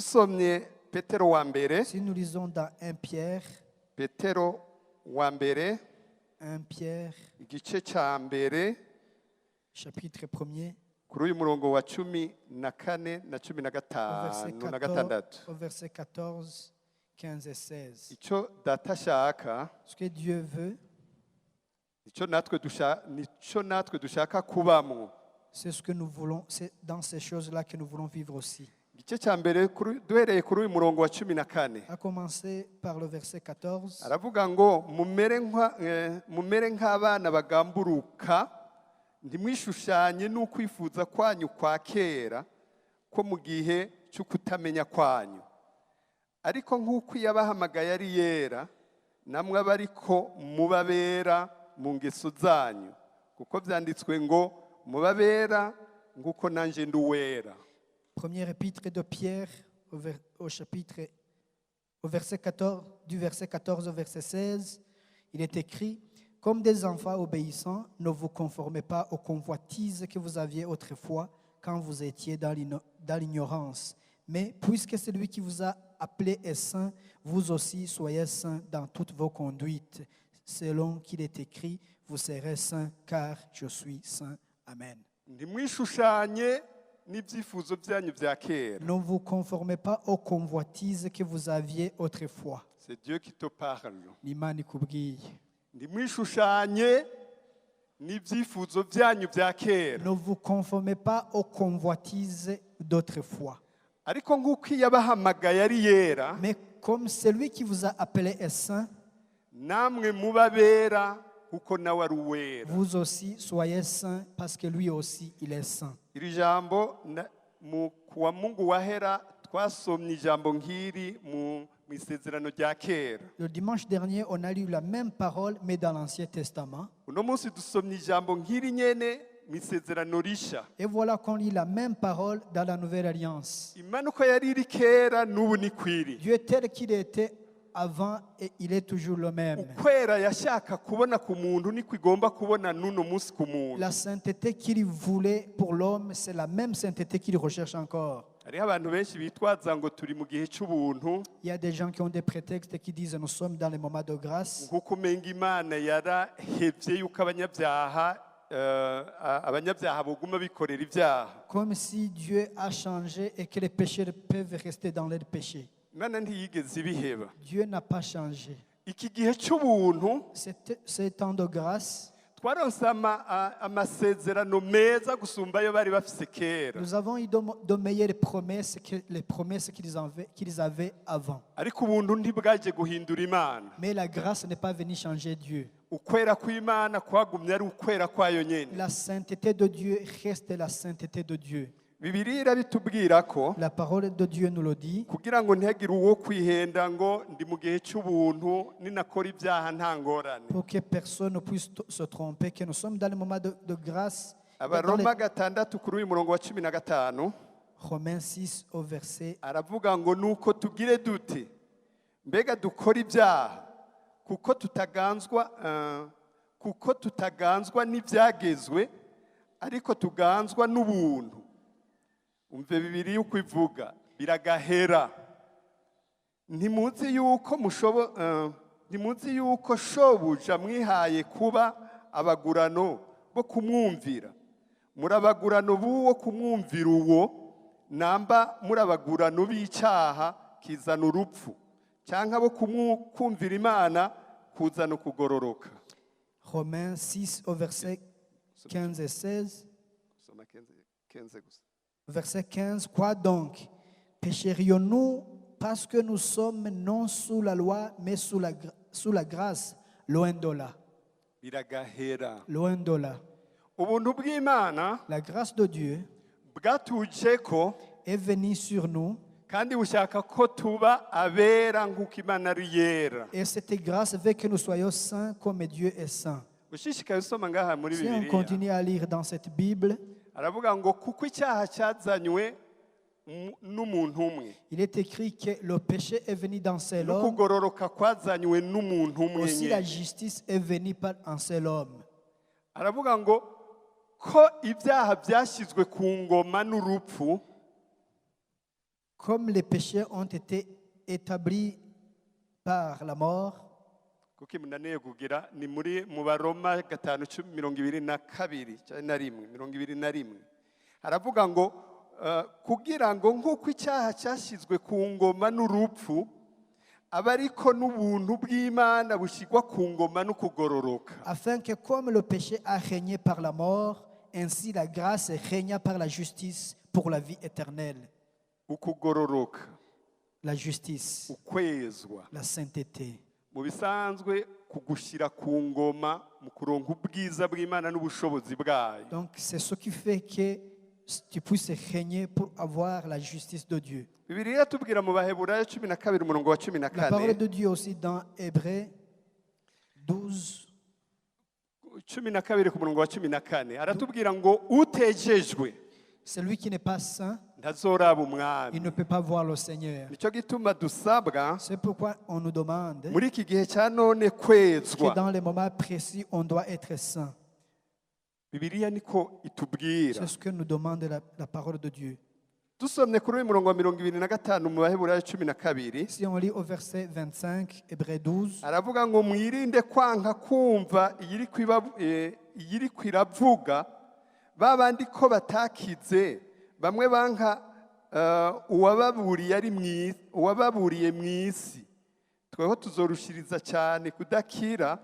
dusomye Petero wa mbere, Si nous lisons dans 1 Pierre, Petero wa mbere 1 Pierre, igice ca mbere chapitre 1er, kuri uyu murongo wa 14 na 15 au verset 14, 15 et 16. icyo data ashaka Ce que Dieu veut, nicyo natwe dushaka kubamwo. c'est ce que nous voulons, c'est dans ces choses-là que nous voulons vivre aussi. Igice cya mbere duhereye kuri uyu murongo wa 14 À commencer par le verset 14. aravuga ngo mumere nk'abana bagamburuka, ntimwishushanye n'ukwifuza kwanyu kwa kera ko mu gihe cyo kutamenya kwanyu, ariko nk'uko yabahamagaye ari yera, namwe aba ariko mubabera mu ngeso zanyu, kuko byanditswe ngo mubabera nk'uko nanjye ndi uwera. Première épître de Pierre au verset 14, du verset 14 au verset 16, il est écrit: comme des enfants obéissants, ne vous conformez pas aux convoitises que vous aviez autrefois quand vous étiez dans l'ignorance. Mais puisque celui qui vous a appelé est saint, vous aussi soyez saints dans toutes vos conduites, selon qu'il est écrit: vous serez saints car je suis saint. Amen. Ntimwishushanye n'ibyifuzo byanyu bya kera. Ne vous conformez pas aux convoitises que vous aviez autrefois. C'est Dieu qui te parle. L'Imani ikubwiye. Ntimwishushanye n'ibyifuzo byanyu bya kera. Ne vous conformez pas aux convoitises d'autrefois. Ariko nk'uko yabahamagaye ari yera, Mais comme celui qui vous a appelé est saint, namwe mubabera kuko nawe ari uwera. vous aussi soyez saints parce que lui aussi il est saint. Iri jambo kuwa Mungu wahera twasomye ijambo nk'iri mu isezerano rya kera. Le dimanche dernier, on a lu la même parole mais dans l'Ancien Testament. Uno munsi dusomye ijambo nk'iri nyene mu isezerano risha. Et voilà qu'on lit la même parole dans la Nouvelle Alliance. Imana uko yari iri kera n'ubu ni kwiri. Dieu tel qu'il était avant et il est toujours le même. Ukwera yashaka kubona ku muntu niko igomba kubona n'uno munsi ku muntu. La sainteté qu'il voulait pour l'homme, c'est la même sainteté qu'il recherche encore. Hariho abantu benshi bitwaza ngo turi mu gihe cy'ubuntu. Il y a des gens qui ont des prétextes qui disent nous sommes dans les moments de grâce. Nkuko umenga Imana yarahevye yuko abanyabyaha boguma bikorera ibyaha. Comme si Dieu a changé et que les pécheurs peuvent rester dans leurs péchés. Imana ntiyigeze ibiheba. Dieu n'a pas changé. Iki gihe cy'ubuntu Ces temps de grâce, twaronse amasezerano meza gusumba ayo bari bafise kera. nous avons eu de meilleures promesses que les promesses qu'ils avaient avant. Ariko ubuntu ntibwaje guhindura Imana. Mais la grâce n'est pas venue changer Dieu. Ukwera kw'Imana kwagumye ari ukwera kwayo nyene. La sainteté de Dieu reste la sainteté de Dieu. Bibiliya irabitubwira ko La parole de Dieu nous le dit. kugira ngo ntihagire uwo kwihenda ngo ndi mu gihe cy'ubuntu ninakora ibyaha nta ngorane. Pour que personne ne puisse se tromper, que nous sommes dans le moment de grâce. Abaroma 6 kuri uyu murongo wa 15 Romains 6 au verset. aravuga ngo nuko tugire dute, mbega dukora ibyaha kuko tutaganzwa n'ibyagezwe, ariko tuganzwa n'ubuntu. Umve Bibiliya uko ivuga, biragahera. Ntimuzi yuko shobuja mwihaye kuba abagurano bo kumwumvira. Murabagurano b'uwo kumwumvira uwo, namba murabagurano b'icyaha kizana urupfu, cyangwa bo kumvira Imana kuzana ukugororoka. Romains 6 au verset 15 et 16. Verset 15. Quoi donc? Pécherions-nous parce que nous sommes non sous la loi, mais sous la grâce? Loin de là. Biragahera. Loin de là. Ubuntu bw'Imana La grâce de Dieu bwatuje ko est venue sur nous. kandi bushaka ko tuba abera nk'uko Imana ari yera. Et cette grâce veut que nous soyons saints comme Dieu est saint. Ushishikaye usoma ngaha muri Si on Bibiliya continue à lire dans cette Bible, aravuga ngo kuko icyaha cyazanywe n'umuntu umwe, il est écrit que le péché est venu d'un seul no homme. kugororoka kwazanywe n'umuntu umwe Aussi la nyine. justice est venue par un seul homme. Aravuga ngo ko ibyaha byashyizwe ku ngoma n'urupfu, Comme les péchés ont été établis par la mort, kuko imunaniye kugira ni mu Baroma 5:22 cyangwa na rimwe 21 haravuga ngo kugira ngo nk'uko icyaha cyashyizwe ku ngoma n'urupfu aba ariko n'ubuntu bw'Imana bushyirwa ku ngoma no kugororoka. afin que comme le péché a régné par la mort, ainsi la grâce régna par la justice pour la vie éternelle. Ukugororoka, La justice, ukwezwa, la sainteté. mu bisanzwe kugushyira ku ngoma mu kuronka ubwiza bw'Imana n'ubushobozi bwayo. Donc c'est ce qui fait que tu puisses régner pour avoir la justice de Dieu. Bibiliya tubwira mu Baheburayo 12 umurongo wa La parole 14 de Dieu aussi dans Hébreux 12, 12 ku murongo wa 14 aratubwira ngo utejejwe celui qui n'est pas saint, ntazoraba il umwami. ne peut pas voir le Seigneur. Nicyo gituma dusabwa C'est pourquoi on nous demande muri iki gihe cya none que kwezwa. dans les moments précis, on doit être saint. Bibiliya niko itubwira. C'est ce que nous demande la parole de Dieu. Dusomye kuri uyu murongo wa 25 mu Baheburayo 12 Si on lit au verset 25, Hébreux 12, aravuga ngo mwirinde kwanka kumva iyiri kwiravuga babandi ko batakize bamwe banka uwababuriye mu isi tweho tuzorushiriza cyane kudakira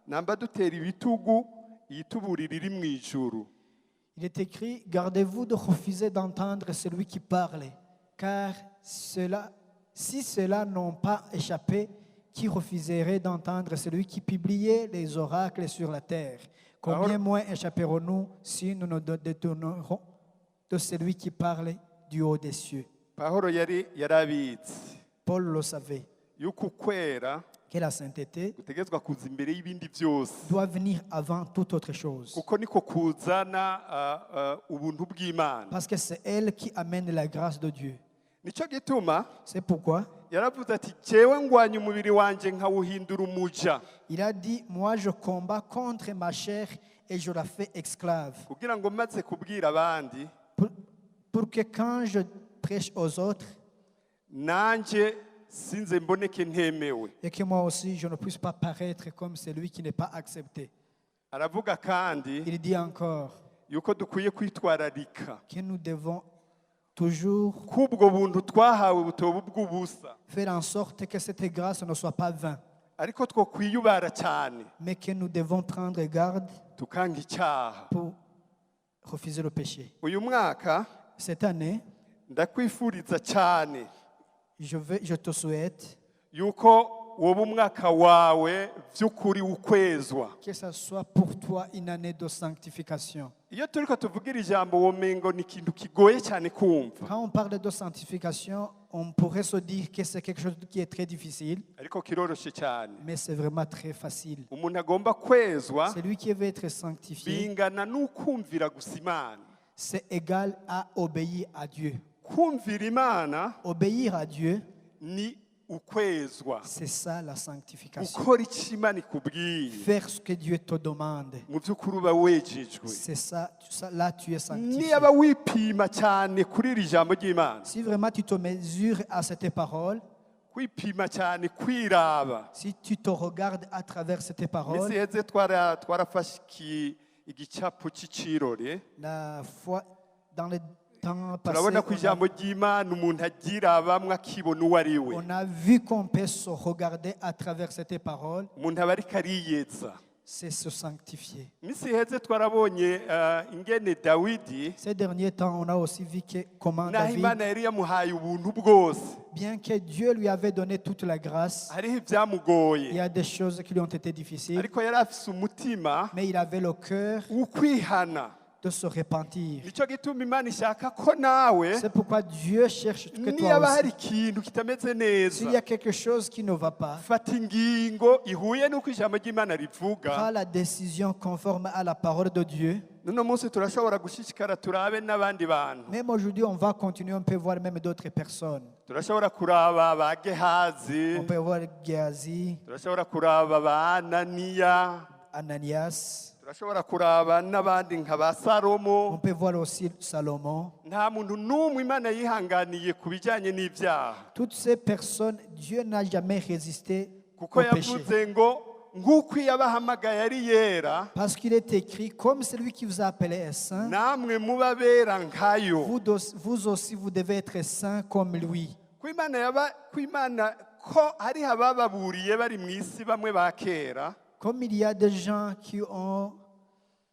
namba dutera ibitugu iyituburira iri mu ijuru. il est écrit, gardez-vous de refuser d'entendre celui qui parle, car si ceux-là n'ont pas échappé, qui refuserait d'entendre celui qui publiait les oracles sur la terre? Combien moins échapperons-nous si nous nous détournerons de celui qui parle du haut des cieux? Pawulo yari yarabitse Paul le savait, yuko ukwera que la sainteté gutegetswe kuza imbere y'ibindi byose doit venir avant toute autre chose, kuko niko kuzana ubuntu bw'Imana. parce que c'est elle qui amène la grâce de Dieu. Nicyo gituma C'est pourquoi yaravuze ati jewe ngwanya umubiri wanjye nkawuhindura umuja il a dit, moi je combats contre ma chair et je la fais esclave, kugira ngo maze kubwira abandi pour que quand je prêche aux autres, nanjye sinze mboneke ntemewe. et que moi aussi je ne puisse pas paraître comme celui qui n'est pas accepté. Aravuga kandi Il dit encore yuko dukwiye kwitwararika que nous devons toujours kubwo buntu twahawe butoba bw'ubusa faire en sorte que cette grâce ne soit pas vaine, ariko two kwiyubara cyane mais que nous devons prendre garde tukanga icyaha. pour refuser le péché. Uyu mwaka Cette année, ndakwifuriza cyane je te souhaite yuko woba umwaka wawe by'ukuri ukwezwa. que ce soit pour toi une année de sanctification. Iyo turiko tuvugira ijambo womengo ni ikintu kigoye cyane kumva, Quand on parle de sanctification, on pourrait se dire que c'est quelque chose qui est très difficile, ariko kiroroshe cyane. mais c'est vraiment très facile. Umuntu agomba kwezwa Celui qui veut être sanctifié, bingana n'ukumvira gusa Imana. c'est égal à obéir à Dieu. Kumvira Imana Obéir à Dieu, ni ukwezwa, c'est ça la sanctification. gukora icyo Imana ikubwiye Faire ce que Dieu te demande, mu by'ukuri uba wejejwe. c'est ça, là tu es sanctifié. Niyaba wipima cyane kuri iri jambo ry'Imana, Si vraiment tu te mesures à cette parole, kwipima cyane kwiraba. si tu te regardes à travers cette Iminsi parole, iheze twarafashe igicapu cy'icirore, la foi dans le temps passé, turabona ko ijambo ry'Imana umuntu aryirabamwe akibona uwo ari we. on a vu qu'on peut se regarder à travers cette parole, Umuntu aba ariko ariyeza. c'est se sanctifier. Iminsi iheze twarabonye ingene Dawidi Ces derniers temps, on a aussi vu que comment naho David, Imana yari yamuhaye ubuntu bwose, bien que Dieu lui avait donné toute la grâce, hariho il y ibyamugoye, a des choses qui lui ont été difficiles, ariko yari afise umutima mais il avait le cœur ukwihana. de se repentir. Nicyo gituma Imana ishaka ko nawe C'est pourquoi Dieu cherche que toi niyaba hari aussi, ikintu kitameze s'il y neza, a quelque chose qui ne va pas, fata ingingo ihuye n'uko ijambo ry'Imana rivuga. prends la décision conforme à la parole de Dieu. Nuno munsi turashobora gushishikara turabe n'abandi bantu, Même aujourd'hui, on va continuer, on peut voir même d'autres personnes. turashobora kuraba ba Gehazi, On peut voir Géasi, turashobora kuraba ba Ananiya, Ananias, turashobora kuraba n'abandi nka ba On Salomo. peut voir aussi Salomon. Nta muntu n'umwe Imana yihanganiye ku bijyanye n'ibyaha, Toutes ces personnes, Dieu n'a jamais résisté kuko au péché. yavuze ngo nk'uko iyo abahamagaye ari yera, Parce qu'il est écrit, comme celui qui vous a appelé est saint, namwe muba bera nkayo. vous aussi vous devez être saint comme lui. Ko Imana ko hariho abababuriye bari mu isi bamwe ba kera, Comme il y a des gens qui ont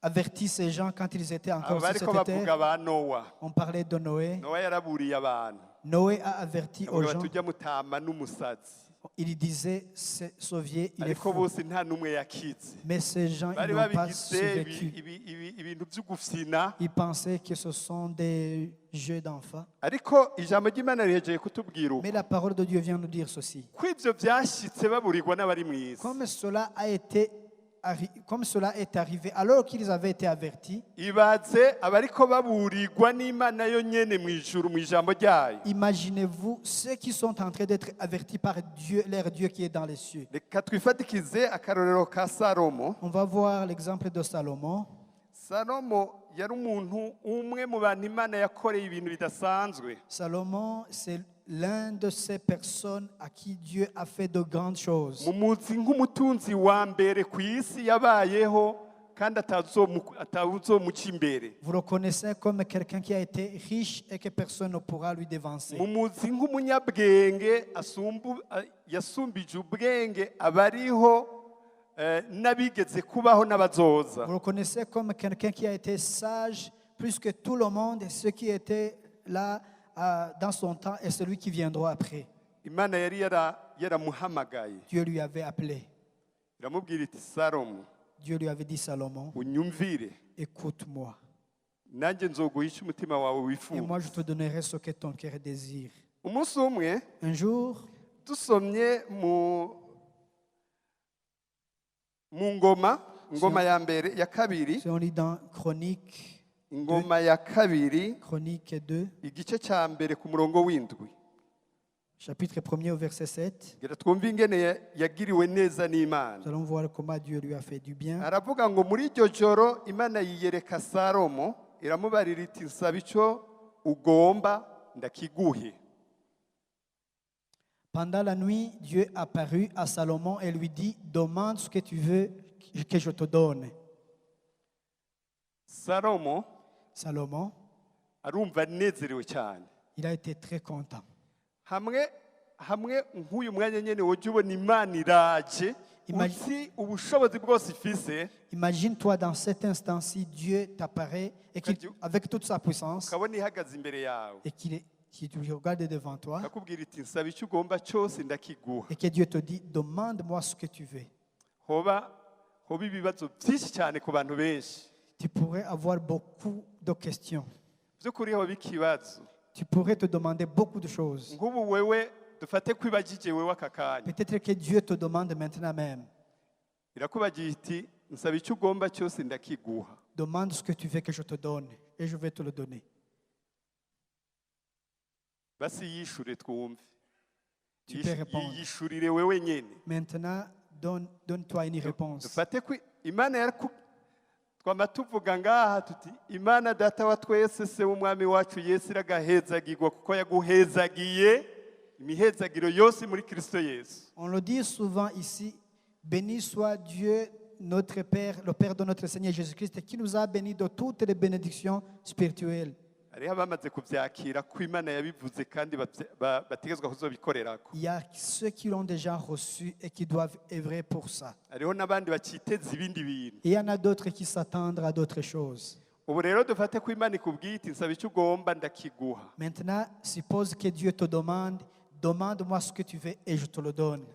averti ces gens quand ils étaient aba encore sur bariko cette bavuga terre. ba Nowa. On parlait de Noé. Nowa yaraburiye abantu, Noé a averti aux avuga gens. bati ujya mutama n'umusazi, Il disait, ce sauvier, il est ariko fou. bose nta n'umwe yakize. Mais ces gens, Bari ils n'ont pas babigize survécu. ibintu byo gufyina, Ils pensaient que ce sont des jeux d'enfants. ariko ijambo ry'Imana rihejeje kutubwira uko Mais la parole de Dieu vient nous dire ceci. ko ivyo byashitse baburirwa n'abari mu isi. Comme cela est arrivé, alors qu'ils avaient été avertis, Ibaze abariko baburirwa n'Imana yo nyene mu ijuru mu ijambo ryayo. imaginez-vous ceux qui sont en train d'être avertis par Dieu, leur Dieu qui est dans les cieux. Reka twifatikize akarorero ka Salomo. On va voir l'exemple de Salomon. Salomo yari umuntu umwe mu bantu Imana yakoreye ibintu bidasanzwe. Salomon, c'est l'un de ces personnes à qui Dieu a fait de grandes choses. Mumuzi nk'umutunzi wa mbere ku isi yabayeho kandi atazomuca imbere. Vous le connaissez comme quelqu'un qui a été riche et que personne ne pourra lui devancer. Mumuzi nk'umunyabwenge yasumbije ubwenge abariho n'abigeze kubaho n'abazoza. Vous le connaissez comme quelqu'un qui a été sage plus que tout le monde, et ceux qui étaient là dans son temps et celui qui viendra après. Imana yari yaramuhamagaye Dieu lui avait appelé. iramubwira iti Salomo, Dieu lui avait dit, Salomon, unyumvire écoute-moi. nanjye nzoguhisha umutima wawe Et wifuza. moi, je te donnerai ce que ton cœur désire. Umunsi umwe Un jour, dusomye mu ngoma ya mbere ya kabiri, si on lit dans Chronique ingoma ya kabiri 2, igice cya mbere ku murongo w'indwi, chapitre 1er au verset 7, ngira twumve ingene yagiriwe neza n'Imana. nous allons voir comment Dieu lui a fait du bien. Aravuga ngo muri iryo joro Imana yiyereka Salomo, iramubarira iti nsaba icyo ugomba ndakiguhe. Pendant la nuit, Dieu apparut à Salomon et lui dit, demande ce que tu veux que je te donne. Salomo Salomon, arumva anezerewe cyane. il a été très content. hamwe nk'uyu mwanya nyene wojya ubona Imana iraje, uzi ubushobozi bwose ifise, Imagine-toi dans cet instant-ci, Dieu t'apparaît et avec toute sa puissance ukabona ihagaze imbere yawe, et qu'il te regarde devant toi akakubwira iti nsaba icyo ugomba cyose ndakiguha. et que Dieu te dit, demande-moi ce que tu veux. hoba ibibazo byinshi cyane ku bantu benshi. Tu pourrais avoir beaucoup de questions. by'ukuri hoba ikibazo Tu pourrais te demander beaucoup de choses. nk'ubu wewe dufate kwibagije wewe aka kanya, Peut-être que Dieu te demande maintenant même, irakubagira iti nsaba icyo ugomba cyose ndakiguha. demande ce que tu veux que je te donne et je vais te le donner. basi yishure twumve. Tu peux répondre. yiyishurire wewe nyene. Maintenant, donne-toi une réponse. dufate ko Imana twama tuvuga ngaha tuti Imana data wa twese se w'umwami wacu Yesu iragahezagirwa kuko yaguhezagiye imihezagiro yose muri Kristo Yesu. On le dit souvent ici, béni soit Dieu, notre Père, le Père de notre Seigneur Jésus-Christ, qui nous a bénis de toutes les bénédictions spirituelles. hariho abamaze kubyakira ko Imana yabivuze kandi bategezwa kuzobikorerako. Il y a ceux qui l'ont déjà reçu et qui doivent œuvrer pour ça. hariho n'abandi bakiteza ibindi bintu. Et il y en a d'autres qui s'attendent à d'autres choses. ubu rero dufate ko Imana ikubwiye iti nsaba icyo ugomba ndakiguha. Maintenant, suppose que Dieu te demande, demande-moi ce que tu veux et je te le donne.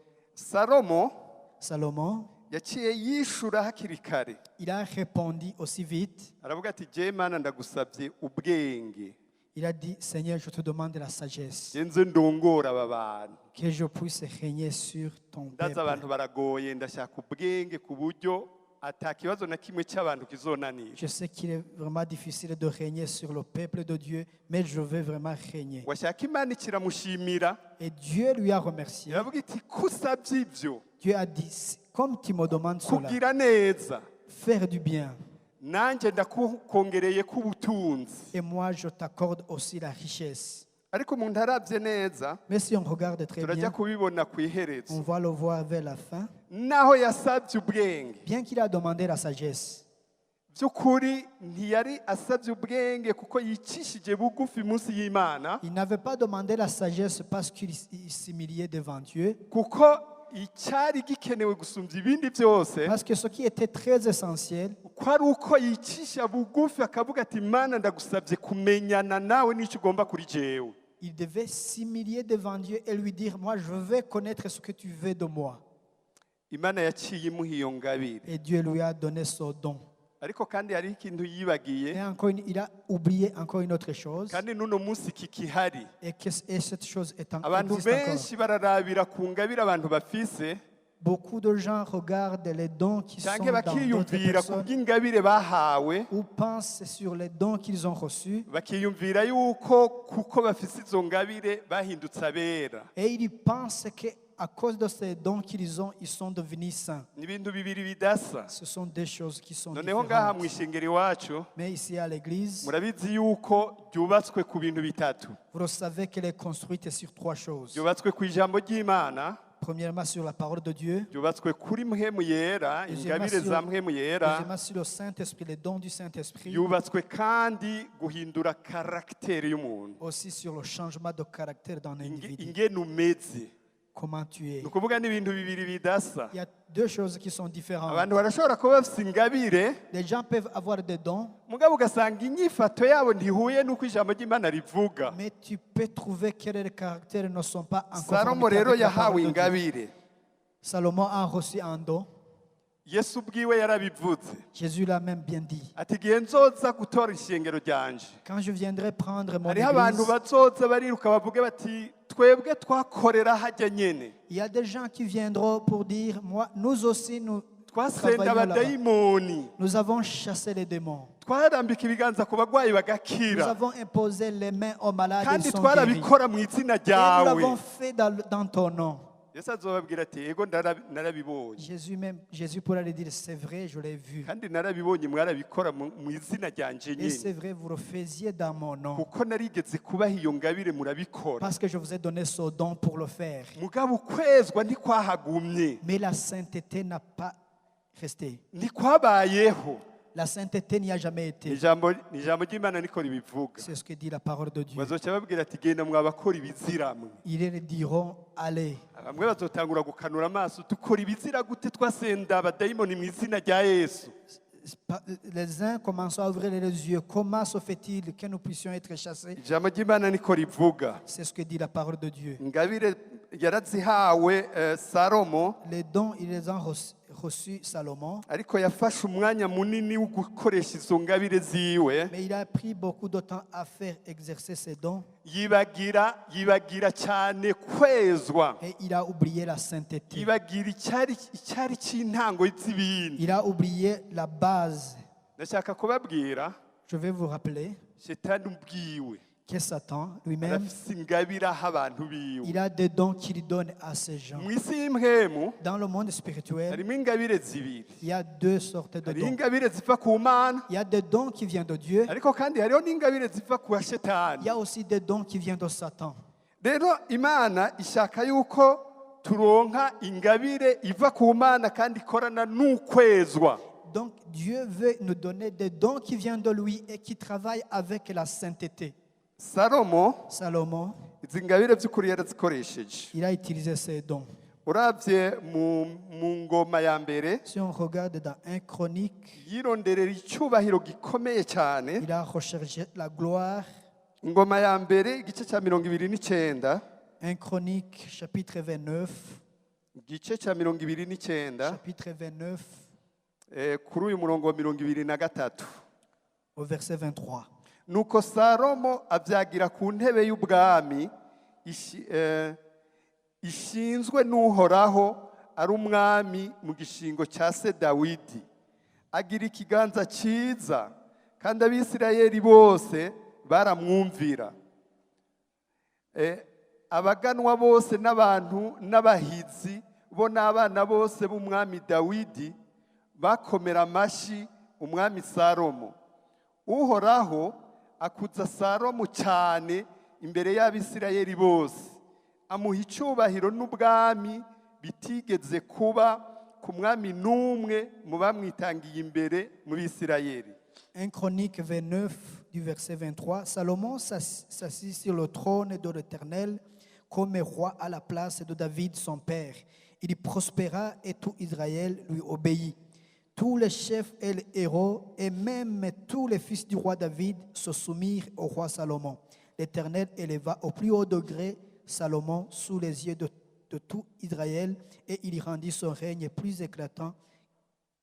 Salomon, yaciye yishura hakiri kare, il a répondu aussi vite. aravuga ati je Mana ndagusabye ubwenge, Il a dit, Seigneur, je te demande la sagesse, nze ndongora aba bantu. que je puisse régner sur ton ndaza abantu peuple. baragoye, ndashaka ubwenge ku buryo atakibazo na kimwe cy'abantu kizonanira. Je sais qu'il est vraiment difficile de régner sur le peuple de Dieu, mais je veux vraiment régner. washaka Imana ikiramushimira, Et Dieu lui a remercié. iravuga iti kusabye ibyo Dieu a dit, comme tu me demandes cela, kugira neza faire du bien. nanjye ndakongereye k'ubutunzi. Et moi, je t'accorde aussi la richesse. Ariko umuntu arabye neza Mais si on regarde très turajya bien, kubibona ku on iherezo, va le voir vers la fin. naho yasabye ubwenge, Bien qu'il a demandé la sagesse, by'ukuri ntiyari asabye ubwenge kuko yicishije bugufi munsi y'Imana, il n'avait pas demandé la sagesse parce qu'il s'humiliait devant Dieu. kuko icyari gikenewe gusumbya ibindi byose Parce que ce qui était très essentiel, ko ari uko yicisha bugufi akavuga ati Mana ndagusabye kumenyana nawe n'icyo ugomba kuri jewe. il devait s'humilier devant Dieu et lui dire, moi, je veux connaître ce que tu veux de moi. Imana yaciye imuha iyo ngabire, Et Dieu lui a donné son don. ariko kandi hariho ikintu yibagiye, Et encore il a oublié encore une autre chose. kandi n'uno munsi kikihari. Et cette chose Abantu existe encore. benshi bararabira ku ngabire abantu bafise, Beaucoup de gens regardent les dons qui sont cyangwa dans d'autres bakiyumvira ku personnes bw'ingabire bahawe, ou pensent sur les dons qu'ils ont reçus. bakiyumvira yuko kuko bafise izo ngabire bahindutse abera. Et ils pensent qu'à cause de ces dons qu'ils ont, ils sont devenus saints. Ni ibintu bibiri bidasa. Ce sont des choses qui sont Noneho ngaha différentes. mu ishengero iwacu Mais ici à l'église, murabizi yuko ryubatswe ku bintu bitatu. vous le savez qu'elle est construite sur trois choses. Ryubatswe ku ijambo ry'Imana, Premièrement, sur la parole de Dieu. ryubatswe kuri mpwemu yera, ingabire za mpwemu yera, Deuxièmement, sur le Saint-Esprit, les dons du Saint-Esprit. yubatswe kandi guhindura karagiteri y'umuntu, Aussi sur le changement de caractère d'un individu. ingene umeze. Comment tu es. Ni ukuvuga n'ibintu bibiri bidasa. Il y a deux choses qui sont différentes. Abantu barashobora kuba bafite ingabire, Les gens peuvent avoir des dons, mugabo ugasanga inyifato yabo ntihuye n'uko ijambo ry'Imana rivuga. mais tu peux trouver que les caractères ne sont pas en Salomo conformité rero avec la yahawe parole de Dieu. ingabire. Salomon a reçu un don. Yesu ubwiwe yarabivuze Jésus l'a même bien dit. ati igihe nzoza gutora ishengero ryanje, Quand je viendrai prendre mon hariho abantu église, bazoza bariruka bavuge bati twebwe twakorera hajya nyene, il y a des gens qui viendront pour dire, moi, nous aussi, nous twasenda travaillons là-bas. abadayimoni, Nous avons chassé les démons. twarambika ibiganza ku bagwayi Nous bagakira, avons imposé les mains aux malades et kandi ils sont guéris. twarabikora mu izina Et nous l'avons ryawe. fait dans ton nom. Yesu azobabwira ati ego narabibonye, Jésus pourra lui dire, c'est vrai, je l'ai vu. kandi narabibonye mwarabikora mu izina ryanje Et c'est nyene, vrai, vous le faisiez dans mon nom. kuko narigeze kubaha iyo ngabire murabikora. Parce que je vous ai donné ce don pour le faire. Mugabo ukwezwa ntikwahagumye, Mais la sainteté n'a pas resté. ntikwabayeho. La sainteté n'y a jamais Ni été. ijambo ry'Imana niko ribivuga. C'est ce que dit la parole de Dieu. Bazoca babwira ati genda mwabakora ibizira mwe. Ils diront, allez. Bamwe bazotangura gukanura amaso, dukora ibizira gute twasenda abadayimoni mu izina rya Yesu. Les uns commencent à ouvrir les yeux. Comment se fait-il que nous puissions être chassés? Ijambo ry'Imana niko rivuga. C'est ce que dit la parole de Dieu. Ingabire yarazihawe Salomo, Les dons, ils les ont reçus Salomon. ariko yafashe umwanya munini wo gukoresha izo ngabire ziwe, Mais il a pris beaucoup de temps à faire exercer ses dons. yibagira cyane kwezwa, Et il a oublié la sainteté. yibagira icyari cy'intango z'ibintu. Il a oublié la base. Ndashaka kubabwira, Je vais vous rappeler Shetani ubwiwe que Satan lui-même, arafise ingabire aha abantu biwe. il a des dons qu'il donne à ces gens. Mu isi y'impwemu Dans le monde spirituel, harimo ingabire zibiri. il y a deux sortes de Hariho dons. ingabire ziva ku Mana, Il y a des dons qui viennent de Dieu. ariko kandi hariho n'ingabire ziva ku Il y Shetani. a aussi des dons qui viennent de Satan. Rero Imana ishaka yuko turonka ingabire iva ku Mana kandi ikorana n'ukwezwa. Donc Dieu veut nous donner des dons qui viennent de lui et qui travaillent avec la sainteté. Salomo Salomon, izi ngabire by'ukuri yarazikoresheje. il a utilisé ces dons. Uravye mu ngoma ya mbere, Si on regarde dans 1 Chronique, yironderera icyubahiro gikomeye cyane. il a recherché la gloire. Ingoma ya mbere igice cya 29, 1 Chronique, chapitre 29. igice cya 29, Chapitre 29, kuri uyu murongo wa 23. au verset 23. Nuko Salomo abyagira ku ntebe y'ubwami ishinzwe n'uhoraho ari umwami mu gishingo cya se Dawidi. Agira ikiganza cyiza kandi Abisirayeli bose baramwumvira. Abaganwa bose n'abantu n'abahizi bo n'abana bose b'umwami Dawidi bakomera amashyi umwami Salomo. Uhoraho akuza Salomo cyane imbere y'Abisirayeli bose, amuha icyubahiro n'ubwami bitigeze kuba ku mwami n'umwe mu bamwitangiye imbere mu Bisirayeli. 1 Chronique 29 du verset 23, Salomon s'assit sur le trône de l'Éternel comme roi à la place de David son père. Il prospéra et tout Israël lui obéit. Tous les chefs et les héros et même tous les fils du roi David se soumirent au roi Salomon. L'Éternel éleva au plus haut degré Salomon sous les yeux de tout Israël et il rendit son règne plus éclatant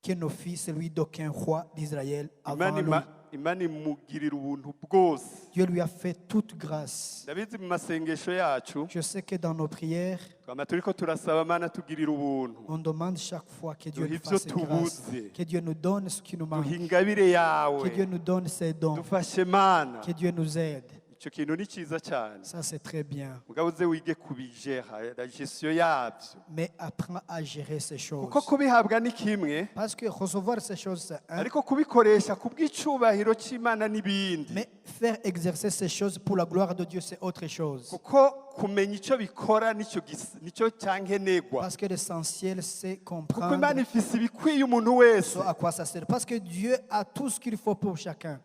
que ne fit celui d'aucun roi d'Israël avant lui. Imana imugirira ubuntu bwose. Dieu lui a fait toute grâce. Ndabizi mu masengesho yacu Je sais que dans nos prières, twama turiko turasaba Mana tugirira ubuntu, on demande chaque fois que Dieu duhe nous ibyo fasse grâce, tubuze, que Dieu nous donne ce qui nous manque, duhe ingabire que Dieu yawe, nous donne ses dons, dufashe Mana. que Dieu nous aide. Icyo kintu ni cyiza cyane, Ça, c'est très bien. mugabo uze wige kubijera la gestion yabyo, Mais apprends à gérer ces choses. kuko kubihabwa ni kimwe, Parce que recevoir ces choses, c'est un. ariko kubikoresha kubw'icyubahiro cy'Imana n'ibindi, Mais faire exercer ces choses pour la gloire de Dieu, c'est autre chose. kuko kumenya icyo bikora nicyo cyankenegwa, Parce que l'essentiel, c'est kuko comprendre Imana ifise ibikwiye umuntu wese. ce à quoi ça sert. Parce que Dieu a tout ce qu'il faut pour chacun.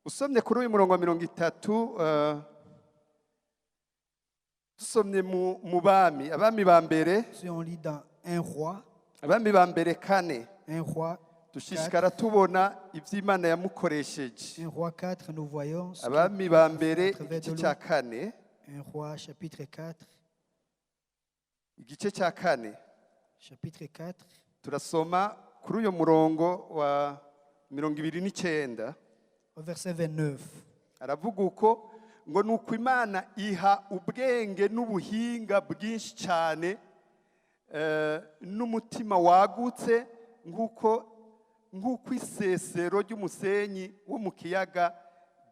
Usomye kuri uyu murongo wa 30, dusomye mu bami, abami ba mbere, Si on lit dans un roi, abami ba mbere 4, un roi, dushishikara tubona iby'Imana yamukoresheje. un roi 4, nous voyons ce Abami qu'il ba a fait mbere à travers de igice lui. cya 4, Un roi, chapitre 4, igice cya 4 chapitre 4, turasoma kuri uyu murongo wa 29. au verset 29. Aravuga uko ngo ni uko Imana iha ubwenge n'ubuhinga bwinshi cyane n'umutima wagutse nk'uko isesero ry'umusenyi wo mu kiyaga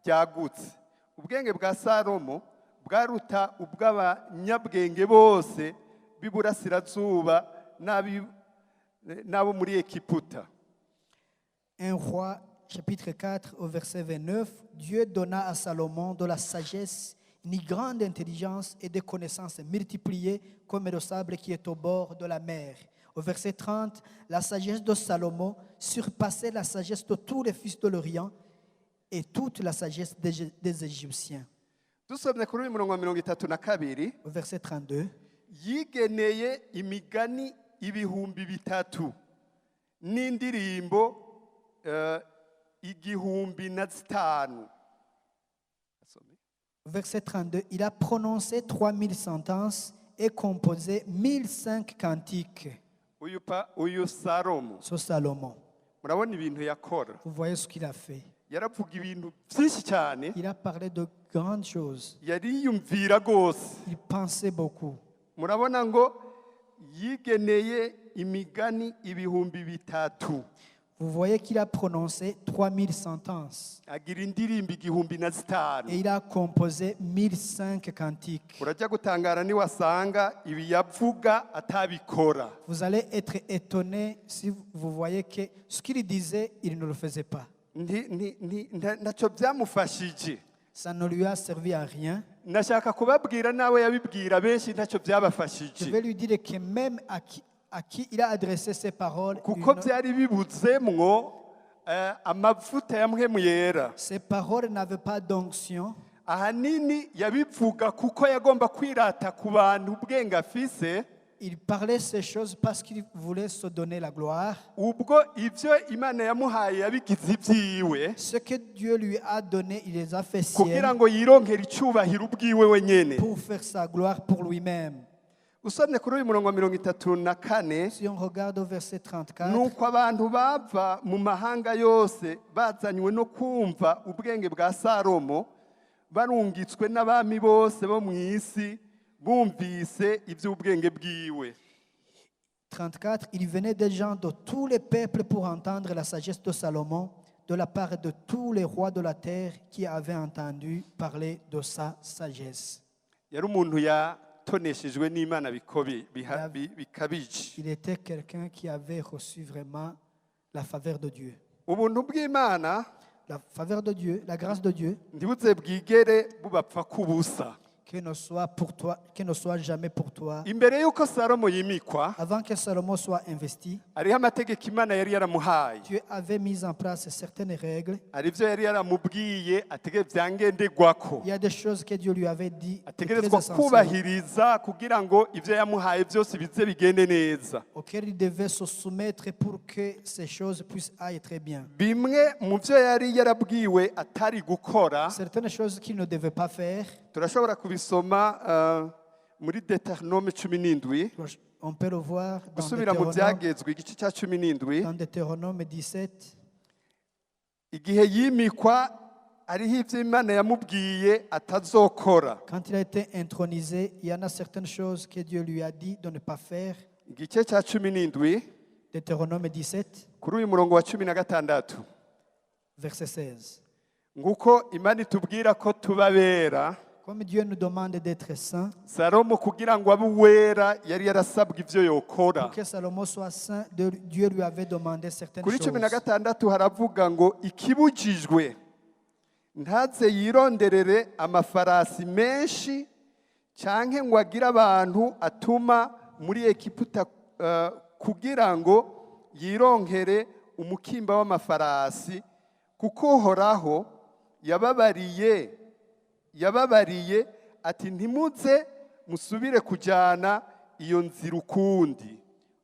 ryagutse. Ubwenge bwa Salomo bwaruta ubw'abanyabwenge bose b'iburasirazuba n'abo muri Egiputa. Un roi, chapitre 4, au verset 29, Dieu donna à Salomon de la sagesse, une grande intelligence et des connaissances multipliées comme le sable qui est au bord de la mer. Au verset 30, la sagesse de Salomon surpassait la sagesse de tous les fils de l'Orient et toute la sagesse des Égyptiens. Dusomye kuri uyu murongo wa 32, Au verset 32, yigeneye imigani 3,000 n'indirimbo 1,005. verset 32, il a prononcé 3000 sentences et composé 1005 cantiques. Uyu Salomo Sur Salomon. murabona ibintu yakora, Vous voyez ce qu'il a fait. yaravuga ibintu byinshi cyane, Il a parlé de grandes choses. yariyumvira rwose. Il pensait beaucoup. Murabona ngo yigeneye imigani 3,000, Vous voyez qu'il a prononcé 3000 sentences. agira indirimbo 1,005. Et il a composé 1005 cantiques. Urajya gutangara niwasanga ibi yavuga atabikora. Vous allez être étonné si vous voyez que ce qu'il disait, il ne le faisait pas. Ntacyo byamufashije. Ça ne lui a servi à rien. Nashaka kubabwira nawe yabibwira benshi ntacyo Je byabafashije, vais lui dire que même à qui il a adressé ces paroles, kuko byari bibuzemwo amavuta ya mpwemu yera. ces paroles n'avaient pas d'onction. Ahanini yabivuga kuko yagomba kwirata ku bantu ubwenge afise, Il parlait ces choses parce qu'il voulait se donner la gloire. ubwo ibyo Imana yamuhaye yabigize ibyiwe, Ce que Dieu lui a donné, il les a fait kugira siennes ngo yironkere icyubahiro ubwiwe wenyene. pour faire sa gloire pour lui-même. Usomye kuri uyu murongo wa 34, Si on regarde au verset 34, nuko abantu bava mu mahanga yose bazanywe no kumva ubwenge bwa Salomo, barungitswe n'abami bose bo mu isi bumvise iby'ubwenge bwiwe. 34, il venait des gens de tous les peuples pour entendre la sagesse de Salomon de la part de tous les rois de la terre qui avaient entendu parler de sa sagesse. Yari umuntu yatoneshejwe n'Imana bikabije. Il était quelqu'un qui avait reçu vraiment la faveur de Dieu. ubuntu bw'Imana La faveur de Dieu, la grâce de Dieu, ntibuze bwigere bubapfa kubusa. que ne soit pour toi, que ne soit jamais pour toi. Imbere y'uko Salomo yimikwa, Avant que Salomon soit investi, hariho amategeko Imana yari yaramuhaye, Dieu avait mis en place certaines règles. hari ibyo yari yaramubwiye byangenderwako, Il y a des choses que Dieu lui avait dit, très ategerezwa essentielles, kubahiriza kugira ngo ibyo yamuhaye byose bize bigende neza. auxquelles il devait se soumettre pour que ces choses puissent aller très bien. Bimwe mu byo yari yarabwiwe atari gukora, Certaines choses qu'il ne devait pas faire, turashobora kubisoma muri Deuteronome 17, on peut le voir dans gusubira mu Deutéronome, byagezwe igice cya 17. dans Deutéronome 17. Igihe yimikwa hariho ibyo Imana yamubwiye atazokora. Quand il a été intronisé, il y en a certaines choses que Dieu lui a dit de ne pas faire. Igice cya 17 Deutéronome 17, kuri uyu murongo wa 16, verset 16. nguko Imana itubwira ko tubabera, Comme Dieu nous demande d'être saints, Salomo kugira ngo abe uwera yari yarasabwe ibyo yokora. pour que Salomon soit saint, Dieu lui avait demandé certaines Kuri choses. 16 haravuga ngo ikibujijwe ntaze yironderere amafarasi menshi canke ngo agire abantu atuma muri Egiputa kugira ngo yironkere umukimba w'amafarasi, kuko Uhoraho yababariye ati ntimuze musubire kujyana iyo nzira ukundi.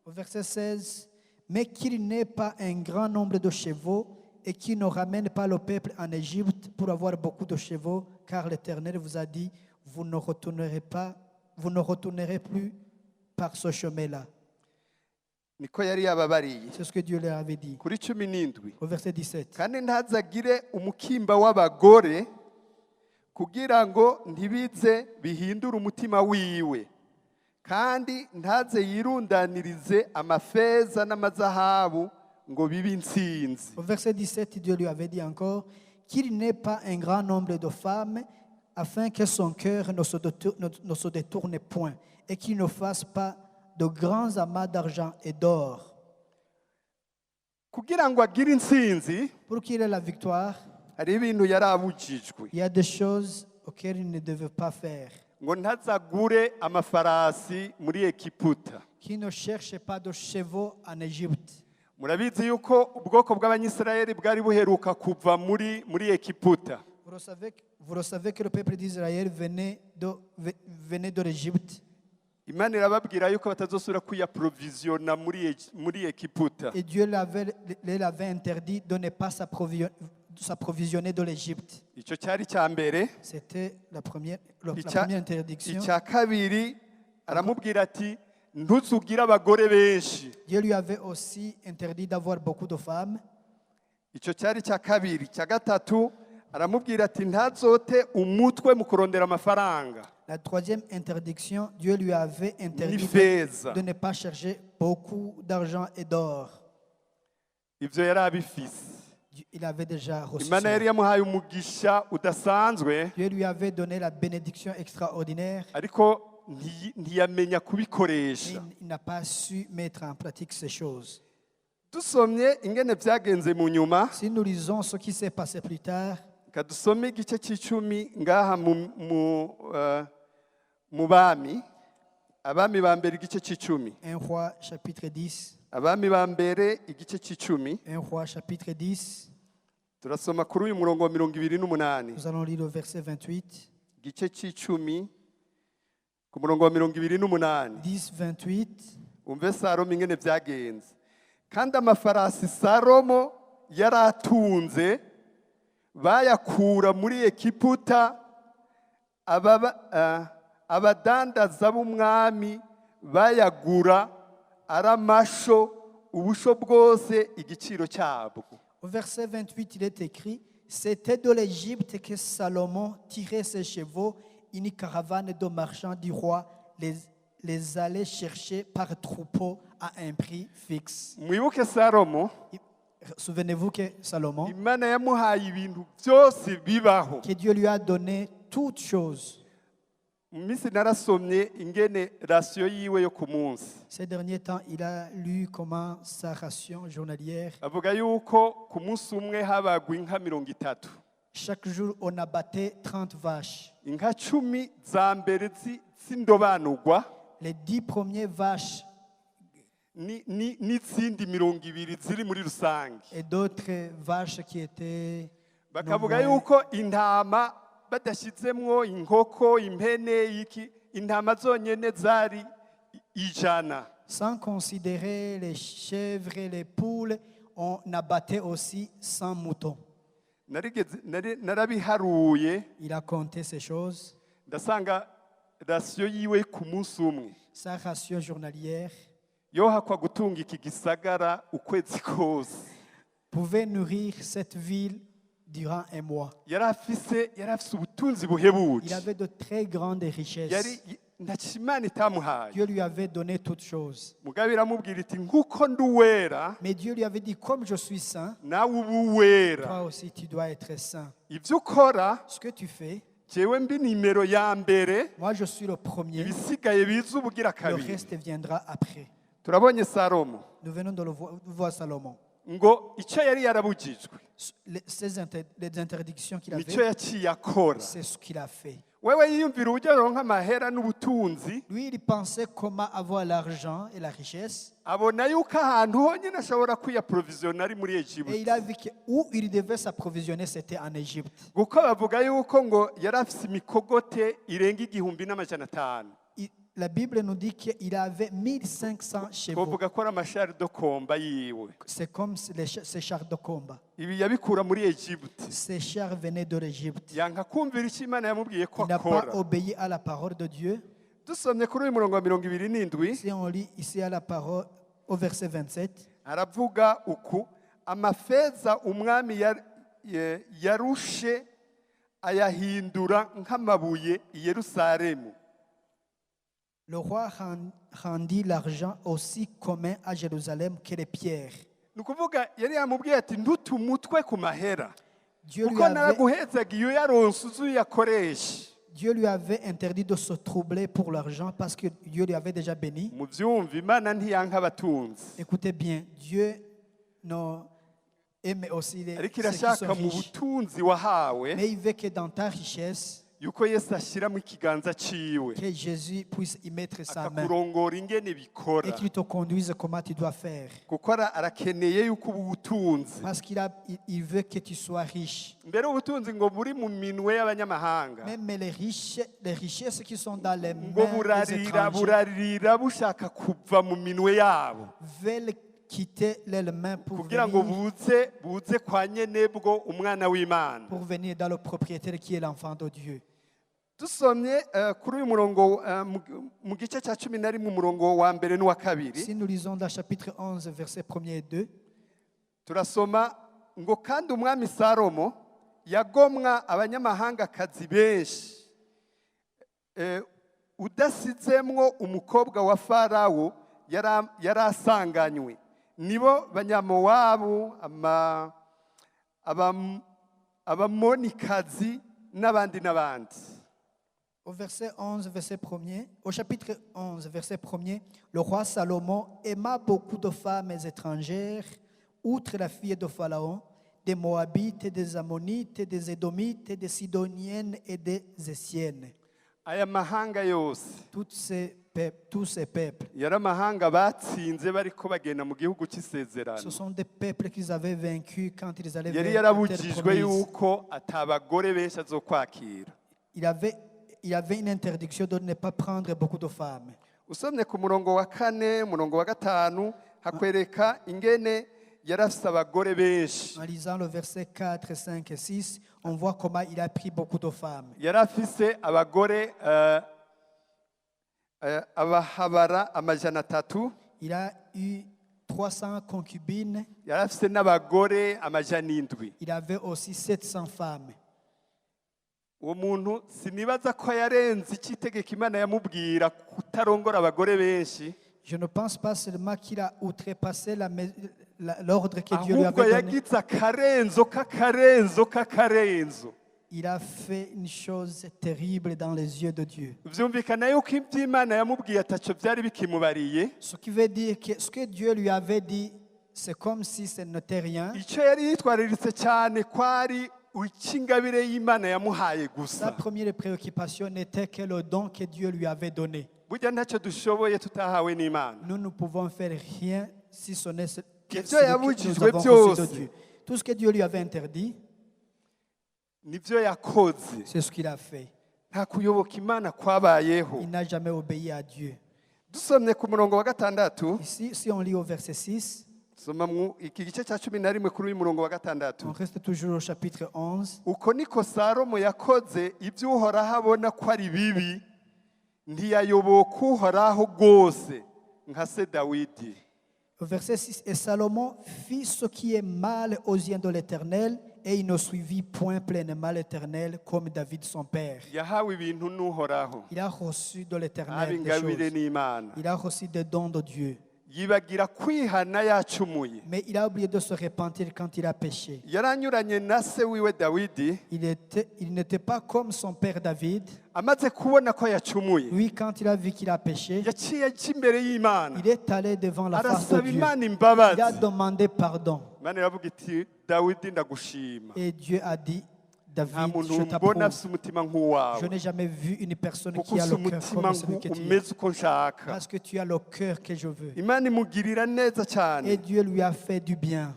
Au verset 16, mais qu'il n'ait pas un grand nombre de chevaux et qu'il ne ramène pas le peuple en Égypte pour avoir beaucoup de chevaux, car l'Éternel vous a dit, vous ne retournerez plus par ce chemin-là. Niko yari yababariye C'est ce que Dieu leur avait dit. kuri 17. Au verset 17. Kandi ntazagire umukimba w'abagore kugira ngo ntibize bihindure umutima wiwe, kandi ntaze yirundanirize amafeza n'amazahabu ngo bibe intsinzi. Au verset 17, Dieu lui avait dit encore qu'il n'ait pas un grand nombre de femmes afin que son cœur ne se détourne point et qu'il ne fasse pas de grands amas d'argent et d'or. Kugira ngo agire intsinzi, Pour qu'il ait la victoire, hari ibintu yari abujijwe, il y a des choses auxquelles il ne devait pas faire. ngo ntazagure amafarasi muri Egiputa. Qu'il ne cherche pas de chevaux en Égypte. Murabizi yuko ubwoko bw'Abanyisirayeli bwari buheruka kuva muri Egiputa. Vous le savez que le peuple d'Israël venait de l'Égypte. Imana irababwira yuko batazosubira kwiyaprovisiona muri Egiputa. Et Dieu leur avait interdit de ne pas s'approvisionner de l'Égypte. Icyo cyari cya mbere. C'était la première interdiction. Icya kabiri aramubwira ati ntuzugire abagore benshi. Dieu lui avait aussi interdit d'avoir beaucoup de femmes. Icyo cyari cya kabiri. Cya gatatu aramubwira ati ntazote umutwe mu kurondera amafaranga. La troisième interdiction, Dieu lui avait interdit de ne pas chercher beaucoup d'argent et d'or. Ibyo yari abifise. Il avait déjà reçu Imana yari cela. yamuhaye umugisha udasanzwe, Dieu lui avait donné la bénédiction extraordinaire, ariko ntiyamenya mais kubikoresha. il n'a pas su mettre en pratique ces choses. Dusomye ingene byagenze mu nyuma, Si nous lisons ce qui s'est passé plus tard, kadusome igice cy'icumi ngaha mu bami, abami ba mbere igice cy'icumi, 1 Roi chapitre 10, abami ba mbere igice cy'icumi, 1 Roi chapitre 10, turasoma kuri uyu murongo wa 28. nous allons lire le verset 28, Igice cy'icumi ku murongo wa 28. 10, 28. Umve Salomo ingene byagenze. Kandi amafarasi Salomo yari atunze bayakura muri Egiputa, abadandaza b'umwami bayagura aramasho ubusho bwose igiciro cyabwo. Au verset 28, il est écrit, c'était de l'Égypte que Salomon tirait ses chevaux, une caravane de marchands du roi les allait chercher par troupeau à un prix fixe. Mwibuke Salomo, Souvenez-vous que Salomon, Imana yamuhaye ibintu byose bibaho. que Dieu lui a donné toutes choses. mu minsi narasomye ingene rasiyo yiwe yo ku munsi Ces derniers temps, il a lu comment sa ration journalière. avuga yuko ku munsi umwe habagwa inka 30. Chaque jour, on abattait 30 vaches. inka 10 za mbere z'indobanurwa Les 10 premières vaches n'izindi 20 ziri muri rusange et d'autres vaches qui étaient bakavuga non yuko intama badashyizemwo inkoko impene iki intama zonyene zari 100. sans considérer les chèvres et les poules, on abattait aussi 100 moutons. narabiharuye Il a compté ces choses. ndasanga rasiyo yiwe ku munsi umwe Sa ration journalière yohakwa gutunga iki gisagara ukwezi kose pouvait nourrir cette ville durant un mois. yari afise ubutunzi buhebuje Il avait de très grandes richesses. ntacyo imana itamuhaye Dieu lui avait donné toutes choses. mugabe iramubwira iti nk'uko ndi uwera Mais Dieu lui avait dit, comme je suis saint, nawe uba uwera toi aussi tu dois être saint. ibyo ukora Ce que tu fais, jewe mbi nimero ya mbere moi je suis le premier, ibisigaye biza ubugira le kabiri reste viendra après. turabonye salomo Nous venons de le voir Salomon. ngo icyo yari yarabujijwe Les interdictions qu'il nicyo avait, yaciye akora c'est ce qu'il a fait. wewe yiyumvira uburyo aronka amahera n'ubutunzi Lui, il pensait comment avoir l'argent et la richesse. abona yuko ahantu honyine ashobora kwiyaprovisiona ari muri Et egiputa il a vu que où il devait s'approvisionner, c'était en Égypte. kuko bavuga yuko ngo yari afise imikogote irenga 1,500. La Bible nous dit qu'il avait 1500 chevaux. twovuga ko ari amashari do komba yiwe C'est comme ces chars de combat. ibi yabikura muri egiputa Ces chars venaient de l'Égypte. yanka kumvira icyo imana yamubwiye ko Il n'a pas akora obéi à la parole de Dieu. dusomye kuri uyu murongo wa 27 Si on lit ici à la parole, au verset 27, aravuga uku amafeza umwami yarushe ayahindura nk'amabuye i Yerusalemu. le roi rendit l'argent aussi commun à Jérusalem que les pierres. ni ukuvuga yari yamubwiye ati ntutumutwe ku mahera Dieu lui kuko avait, naraguhezaga iyo yaronse uzi uyakoresha Dieu lui avait interdit de se troubler pour l'argent parce que Dieu lui avait déjà béni. mu byumva imana ntiyanka abatunzi Écoutez bien, Dieu non, aime aussi ariko ceux qui sont irashaka mu riches. butunzi wahawe Mais il veut que dans ta richesse, yuko yesu ashyiramo ikiganza ciwe que Jésus puisse y mettre sa main akakurongora ingene bikora et qu'il te conduise comment tu dois faire. kuko arakeneye yuko ubu butunzi Parce il veut que tu sois riche. mbere ubutunzi ngo buri mu minwe y'abanyamahanga Même les richesses qui sont dans les ngo mains des étrangers burarira bushaka kuva mu minwe yabo veulent quitter leurs mains kugira ngo buze kwa nyenebwo umwana w'imana pour venir dans le propriétaire qui est l'enfant de Dieu. dusomye kuri uyu murongo mu gice cya 11 umurongo wa mbere n'uwa kabiri Si nous lisons dans chapitre 11, versets 1 et 2, turasoma ngo kandi umwami salomo yagomwa abanyamahangakazi benshi udasizemwo umukobwa wa farawo yari asanganywe nibo banyamowabu abamonikazi n'abandi n'abandi. au verset 11, verset 1er, au chapitre 11, verset 1er, le roi Salomon aima beaucoup de femmes étrangères, outre la fille de Pharaon, des Moabites, des Ammonites, des Édomites, des Sidoniennes et des Essiennes. aya mahanga yose Tous ces peuples, yari amahanga batsinze bariko bagenda mu gihugu cy'isezerano ce sont des peuples qu'ils avaient vaincus quand ils allaient yari vers la terre yarabujijwe promise. yuko atabagore benshi azokwakira. Il avait une interdiction de ne pas prendre beaucoup de femmes. usomye ku murongo wa 4 umurongo wa 5 hakwereka ingene yari afise abagore benshi. En lisant le verset 4, 5 et 6, on voit comment il a pris beaucoup de femmes. yari afise abagore abahabara 300. Il a eu 300 concubines. yari afise n'abagore 700. Il avait aussi 700 femmes. uwo muntu sinibaza ko yarenze ikitegeka imana yamubwira kutarongora abagore benshi, Je ne pense pas seulement qu'il a outrepassé l'ordre que Dieu lui ahubwo avait donné. yagize akarenzo k'akarenzo k'akarenzo. il a fait une chose terrible dans les yeux de Dieu. vyumvikana yuko iby'imana yamubwiye ataco byari bikimubariye. Ce qui veut dire que ce que Dieu lui avait dit, c'est comme si ce n'était rien. Icyo yari yitwariritse cyane kwari ikingabire y'Imana yamuhaye Sa gusa. première préoccupation n'était que le don que Dieu lui avait donné. Burya ntacyo dushoboye tutahawe n'Imana. Nous ne pouvons faire rien si ce n'est ce que Ibyo nous yabujijwe avons reçu de byose Dieu. Tout ce que Dieu lui avait interdit, nibyo yakoze. c'est ce qu'il a fait. Nta kuyoboka Imana kwabayeho. Il n'a jamais obéi à Dieu. Dusomye ku murongo wa gatandatu, Ici, si on lit au verset 6, soma iki gice cya 11 kuri uyu murongo wa gatandatu. on reste toujours au chapitre 11. Uko niko Salomo yakoze ibyo Uhoraho abona ko ari bibi, ntiyayoboka Uhoraho rwose nka se Dawidi. Au verset 6, et Salomon fit ce qui est mal aux yeux de l'Éternel, et il ne suivit point pleinement l'Éternel comme David son père. Yahawe ibintu n'Uhoraho, Il a reçu de aba l'Éternel des ingabire choses. n'Imana. Il a reçu des dons de Dieu. Yibagira kwihana yacumuye. Mais il a oublié de se repentir quand il a péché. Yaranyuranye na se wiwe Dawidi, Il n'était pas comme son père David. amaze kubona ko yacumuye, Lui, quand il a vu qu'il a péché, yaciye ajya imbere y'Imana, il est allé devant la face de arasaba Dieu. Imana Il a imbabazi. demandé pardon. Imana iravuga iti, Dawidi ndagushima. Et Dieu a dit, Nta David, muntu je mbona t'approuve. afite umutima nk'uwawe, Je n'ai jamais vu une personne kuko qui a ufite le cœur umutima comme celui que tu as. umeze uko nshaka. Parce que tu as le cœur que je veux. Imana imugirira neza cyane. Et Dieu lui a fait du bien.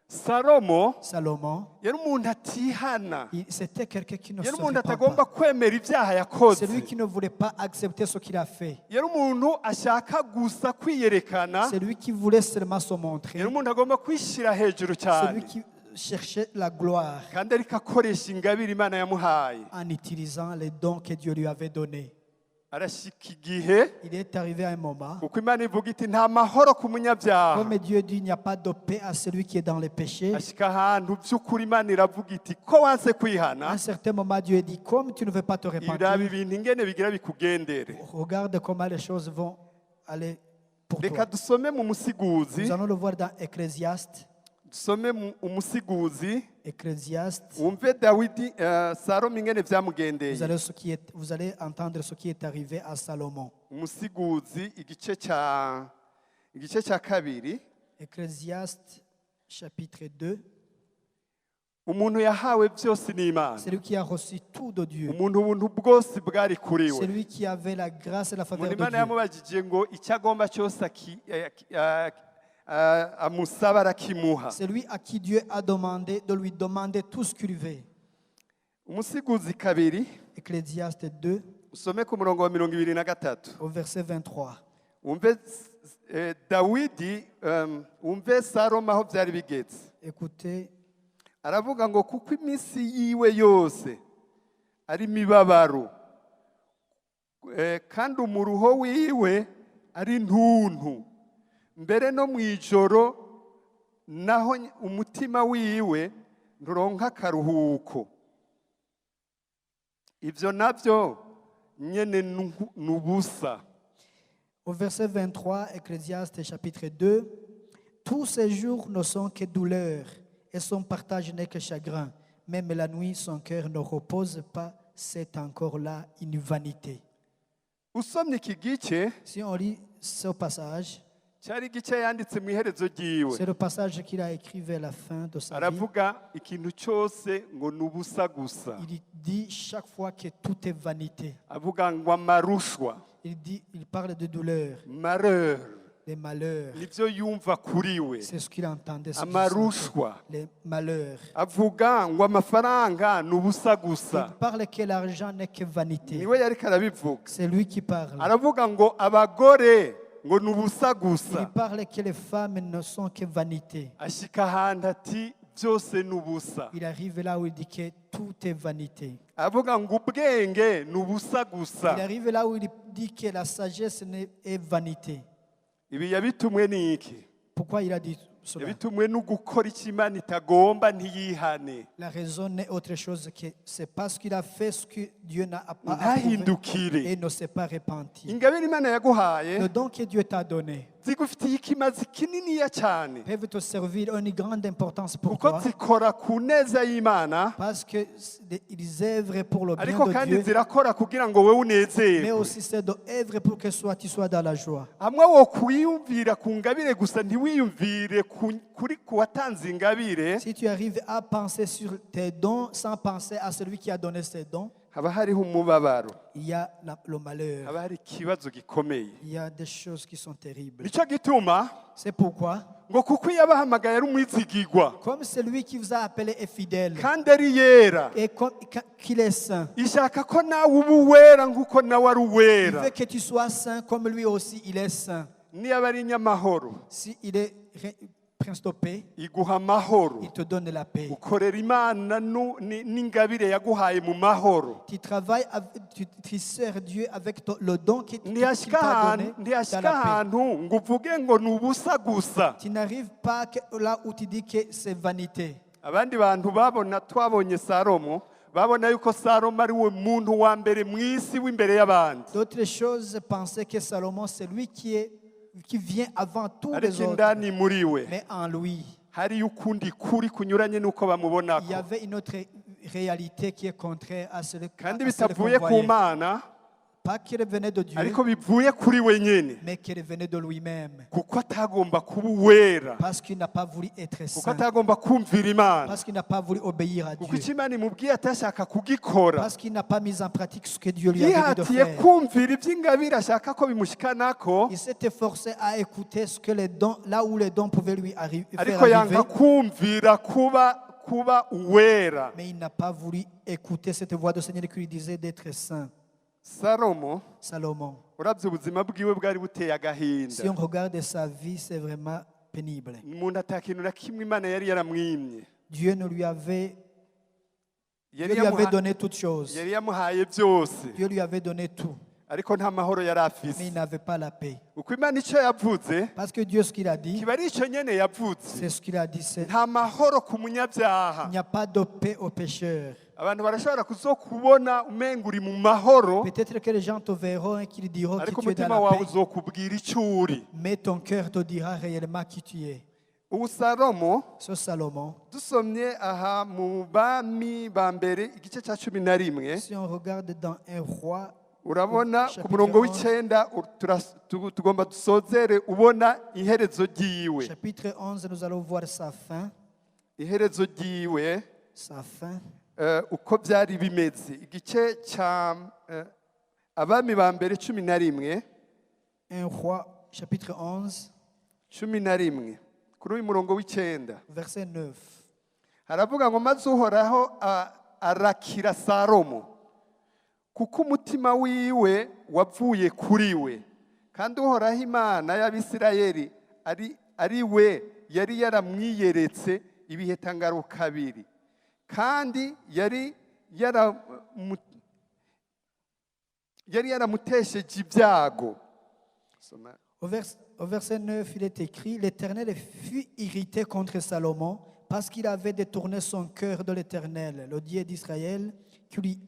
Salomo Salomon, yari umuntu atihana, c'était quelqu'un qui ne se yari umuntu répand atagomba pas. kwemera ibyaha yakoze, C'est lui qui ne voulait pas accepter ce qu'il a fait. yari umuntu ashaka gusa kwiyerekana, C'est lui qui voulait seulement se montrer. yari umuntu agomba kwishyira hejuru C'est cyane, lui qui cherchait la gloire kandi ariko akoresha ingabire Imana yamuhaye. en utilisant les dons que Dieu lui avait donnés. Arashika igihe, Il est arrivé à un moment, kuko Imana ivuga iti nta mahoro ku munyabyaha, comme Dieu dit, il n'y a pas de paix à celui qui est dans les péchés. ashika ahantu by'ukuri Imana iravuga iti ko wanse À kwihana, un certain moment, Dieu dit, comme tu ne veux pas te iraba repentir, ibintu ingene bigira bikugendere. regarde comment les choses vont aller pour Reka toi. dusome mu musiguzi, Nous allons le voir dans Ecclésiaste. dusome umusiguzi, Ecclésiaste. wumve Dawidi, Salomo ingene byamugendeye. Vous allez entendre ce qui est arrivé à Salomon. Umusiguzi igice cya kabiri, Ecclésiaste chapitre 2. umuntu yahawe byose n'Imana, C'est lui qui a reçu tout de Dieu. umuntu ubuntu bwose bwari kuri C'est we. lui qui avait la grâce et la faveur Umuntu de Imana Dieu. yamubajije ngo icyo agomba cyose amusaba arakimuha. C'est lui à qui Dieu a demandé de lui demander tout ce qu'il veut. Umusiguzi kabiri, Ecclésiaste 2, usome ku murongo wa 23. au verset 23. Wumve Dawidi, wumve Salomo aho byari bigeze. Écoutez, Aravuga ngo kuko iminsi yiwe yose ari imibabaro, kandi umuruho wiwe ari ntuntu, mbere no mu ijoro naho umutima wiwe nturonka akaruhuko. Ibyo nabyo nyene nubusa. au verset 23, Ecclésiaste chapitre 2, tous ces jours ne sont que douleur et son partage n'est que chagrin. Même la nuit, son cœur ne repose pas, c'est encore là une vanité. Usomye iki gice, Si on lit ce passage, cyari igice yanditse mu iherezo ryiwe. c'est le passage qu'il a écrit vers la fin de sa vie. Aravuga ikintu cyose ngo nubusa gusa. Il dit chaque fois que tout est vanité. Avuga ngo amarushwa, Il parle de douleur, malheur, des malheurs. nibyo yumva kuri we. C'est ce qu'il entendait. ce qu'il Amarushwa. sentait, les malheurs. Avuga ngo amafaranga nubusa gusa. Il parle que l'argent n'est que vanité. Niwe yariko arabivuga. C'est lui qui parle. Aravuga ngo abagore ngo nubusa Il gusa. parle que les femmes ne sont que vanité. Ashika ahantu ati byose nubusa. Il arrive là où il dit que tout est vanité. Avuga ngo ubwenge nubusa Il gusa. arrive là où il dit que la sagesse est vanité. Ibi yabitumwe n'iki? Pourquoi il a dit cela? Yabitumwe no gukora icyo Imana itagomba ntiyihane. La raison n'est autre chose que c'est parce qu'il a fait ce que Dieu n'a pas approuvé Ntahindukire. et ne s'est pas repenti. Ingabire Imana yaguhaye Le don que Dieu t'a donné, zigufitiye ikimazi kininiya cyane peuvent te servir une grande importance pour kuko toi zikora ku neza y'Imana, parce qu'ils œuvrent pour le bien ariko de kandi Dieu, zirakora kugira ngo wewe mais unezerwe. aussi c'est d'œuvre pour que tu sois dans la joie. hamwe wo kwiyumvira ku ngabire gusa ntiwiyumvire kuri kuwatanze ingabire, Si tu arrives à penser sur tes dons sans penser à celui qui a donné ses dons, haba hariho umubabaro, il y a le malheur, haba hari ikibazo gikomeye. il y a des choses qui sont terribles. Nicyo gituma C'est pourquoi, ngo kuko iyo abahamagaye ari umwizigirwa comme celui qui vous a appelé est fidèle kandi ari yera, et qu'il est saint, ishaka ko nawe uba uwera nk'uko nawe ari il uwera. veut que tu sois saint comme lui aussi il est saint. niyo aba ari inyamahoro S'il est prince de paix, iguha amahoro, il te donne la paix. ukorera Imana n'ingabire yaguhaye mu mahoro. Tu travailles, tu sers Dieu avec le don qu'il t'a ntiyashika donné dans ntiyashika la paix. ahantu ngo uvuge ngo ni ubusa gusa. Tu n'arrives pas là où tu dis que c'est vanité. abandi bantu twabonye Salomo babona yuko Salomo ari we muntu wa mbere mu isi w'imbere y'abandi, D'autres choses pensaient que Salomon, c'est lui qui vient avant tous les ariko autres. indani muri we Mais en lui, hariyo ukundi kuri kunyuranye n'uko il y bamubonako, avait une autre réalité qui est contraire à celle kandi à celle qu'on bitavuye ku voyait. Mana Pas qu'elle venait de Dieu, ariko bivuye kuri we nyene, mais qu'elle venait de lui-même. kuko atagomba kuba uwera, Parce qu'il n'a pas voulu être kuko saint. atagomba kumvira Imana, Parce qu'il n'a pas voulu obéir à kuko Dieu. icyo Imana imubwiye atashaka kugikora, Parce qu'il n'a pas mis en pratique ce que Dieu lui avait dit de yihatiye faire. kumvira iby'ingabire ashaka ko bimushikanako, Il s'est efforcé à écouter ce que les dons, là où les dons pouvaient lui faire ariko yanga arriver. kumvira kuba uwera. Mais il n'a pas voulu écouter cette voix du Seigneur qui lui disait d'être saint. Salomo Salomon. urabye ubuzima bwiwe bwari buteye agahinda, Si on regarde sa vie, c'est vraiment pénible. umuntu atakintu na kimwe Imana yari yaramwimye, Dieu lui avait yari donné toutes choses. yamuhaye byose, Dieu lui avait donné tout. ariko nta mahoro yari Mais afise. il n'avait pas la paix. uko Imana icyo yavuze Parce que Dieu, ce qu'il a dit, kiba ari icyo nyene yavuze. c'est ce qu'il a dit. nta mahoro ku Il munyabyaha. n'y a pas de paix aux pécheurs. abantu barashobora kuzokubona umenga uri mu mahoro, Peut-être que les gens te verront et qu'ils diront que ariko tu es dans umutima la wawe paix. uzokubwira icyo uri. Mais ton cœur te dira réellement qui tu es. ubu Salomo Ce Salomon, dusomye aha mu bami ba mbere igice cya 11, si on regarde dans un roi, urabona ku Chapitre murongo 11. w'icenda tugomba dusozere ubona iherezo ryiwe. chapitre 11, nous allons voir sa fin. iherezo ryiwe Sa fin. uko byari bimeze, igice cya abami ba mbere 11, Un roi, chapitre 11, 11 kuri uyu murongo w'icenda verset 9. haravuga ngo maze uhoraho arakira Salomo kuko umutima wiwe wavuye kuri we, kandi uhoraho Imana y'Abisirayeli ari we yari yaramwiyeretse ibihe tangarukabiri, kandi yari yaramutesheje ibyago. Au verset 9, il est écrit, l'Éternel fut irrité contre Salomon parce qu'il avait détourné son cœur de l'Éternel, le Dieu d'Israël, qui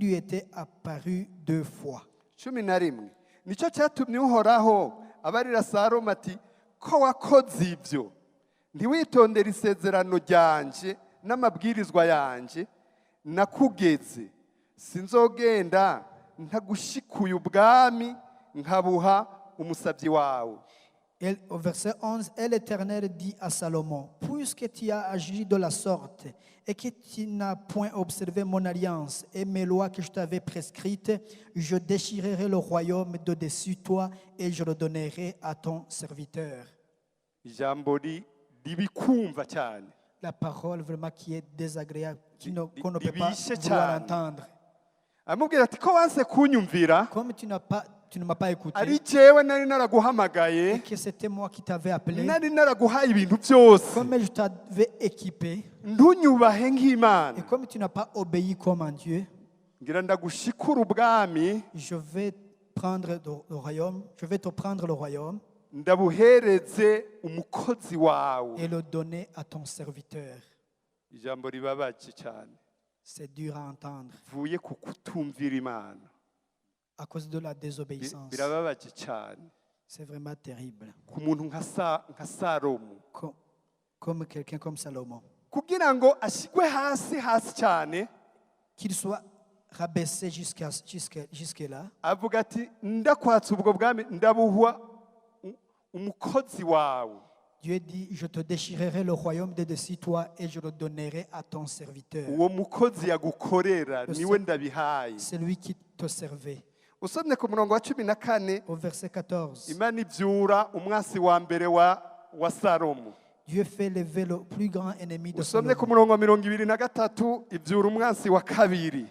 lui était apparu 2 fois. 11 nicyo cyatumye uhoraho abarira Salomo ati ko wakoze ibyo ntiwitondere isezerano ryanje n'amabwirizwa yanje nakugeze, sinzogenda ntagushikuye ubwami nkabuha umusabyi wawe. Et au verset 11, et l'Éternel dit à Salomon, puisque tu as agi de la sorte et que tu n'as point observé mon alliance et mes lois que je t'avais prescrites, je déchirerai le royaume de dessus toi et je le donnerai à ton serviteur. ijambo ribikumva cyane, La parole vraiment qui est désagréable, qu'on ne peut pas Libishe vouloir cyane. entendre. amubwira ati ko wanse kunyumvira, Comme tu ne m'as pas ari écouté jewe nari naraguhamagaye, et que c'était moi qui t'avais appelé, nari naraguhaye ibintu byose, comme je t'avais équipé ntunyubahe et nk'Imana, comme tu n'as pas obéi comme un Dieu, ngira ndagushikura ubwami je vais prendre le royaume, je vais te prendre le royaume ndabuhereze umukozi wawe. et le donner à ton serviteur. ijambo ribabaje cyane C'est dur à entendre vuye ku kutumvira Imana, à cause de la désobéissance. birababaje cyane. C'est vraiment terrible. ku muntu nka Salomo Comme quelqu'un comme Salomon. kugira ngo ashyirwe hasi cyane Qu'il soit rabaissé jusque-là. avuga ati ndakwatsa ubwo bwami ndabuhwa umukozi wawe. Dieu dit, je te déchirerai le royaume de dessus toi et je le donnerai à ton serviteur. uwo mukozi yagukorera niwe ndabihaye. C'est lui qui te servait. usomye ku murongo wa 14 Au verset 14, Imana ibyura umwasi wa mbere wa Salomo. Dieu fait lever le plus grand ennemi de usomye ku Salomon. murongo wa 23 ibyura umwasi wa kabiri.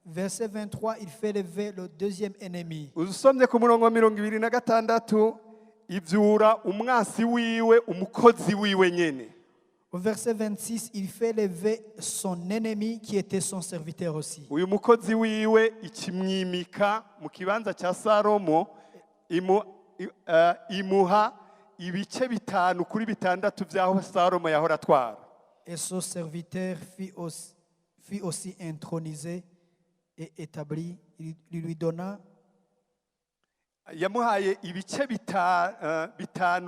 Verset 23, il fait lever le deuxième ennemi. usomye ku murongo wa 26 ibyura umwasi wiwe umukozi wiwe nyene. Au verset 26, il fait lever son ennemi qui était son serviteur aussi. uyu mukozi wiwe ikimwimika mu kibanza cya Salomo imuha ibice 5 kuri 6 by'aho Salomo yahora atwara. Et son serviteur fut aussi intronisé et établi. Il lui donna yamuhaye ibice 5